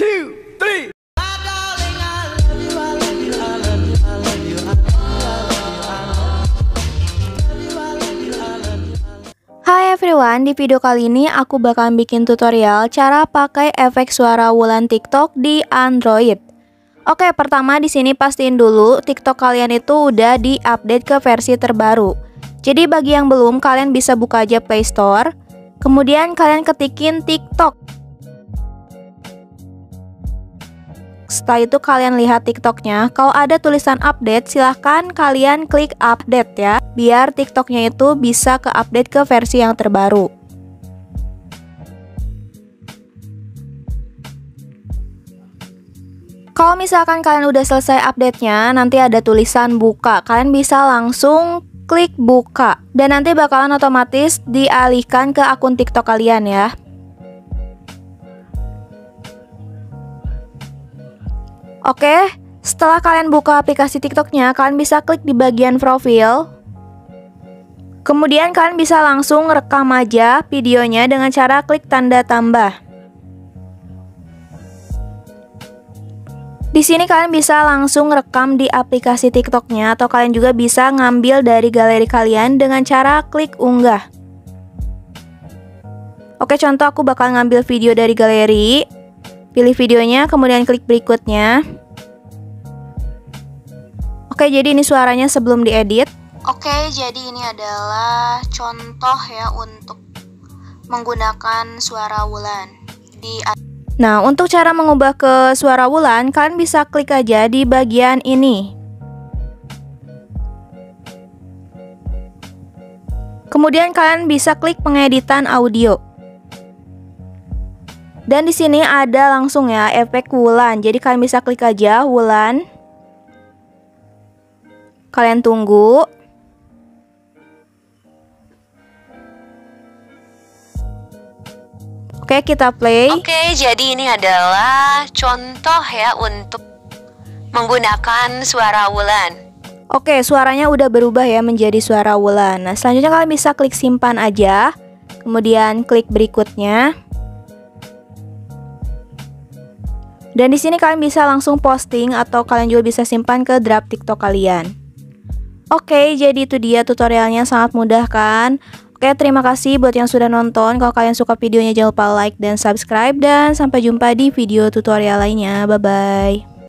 2, 3. Hai everyone, di video kali ini aku bakalan bikin tutorial cara pakai efek suara Wulan TikTok di Android. Oke, pertama di sini pastiin dulu TikTok kalian itu udah diupdate ke versi terbaru. Jadi bagi yang belum, kalian bisa buka aja Play Store. Kemudian kalian ketikin TikTok. Setelah itu kalian lihat TikToknya. Kalau ada tulisan update, silahkan kalian klik update ya, biar TikToknya itu bisa ke-update ke versi yang terbaru. Kalau misalkan kalian udah selesai update-nya, nanti ada tulisan buka. Kalian bisa langsung klik buka. Dan nanti bakalan otomatis dialihkan ke akun TikTok kalian ya. Oke, setelah kalian buka aplikasi TikToknya, kalian bisa klik di bagian profil. Kemudian kalian bisa langsung rekam aja videonya dengan cara klik tanda tambah. Di sini kalian bisa langsung rekam di aplikasi TikToknya, atau kalian juga bisa ngambil dari galeri kalian dengan cara klik unggah. Oke, contoh aku bakal ngambil video dari galeri. Pilih videonya, kemudian klik berikutnya. Oke, jadi ini suaranya sebelum diedit. Oke, jadi ini adalah contoh ya untuk menggunakan suara Wulan di. Nah, untuk cara mengubah ke suara Wulan, kalian bisa klik aja di bagian ini. Kemudian kalian bisa klik pengeditan audio. Dan di sini ada langsung ya efek Wulan. Jadi kalian bisa klik aja Wulan. Kalian tunggu. Oke, kita play. Oke, jadi ini adalah contoh ya untuk menggunakan suara Wulan. Oke, suaranya udah berubah ya menjadi suara Wulan. Nah, selanjutnya kalian bisa klik simpan aja. Kemudian klik berikutnya. Dan di sini kalian bisa langsung posting atau kalian juga bisa simpan ke draft TikTok kalian. Oke, jadi itu dia tutorialnya, sangat mudah kan? Oke, terima kasih buat yang sudah nonton. Kalau kalian suka videonya jangan lupa like dan subscribe, dan sampai jumpa di video tutorial lainnya. Bye bye.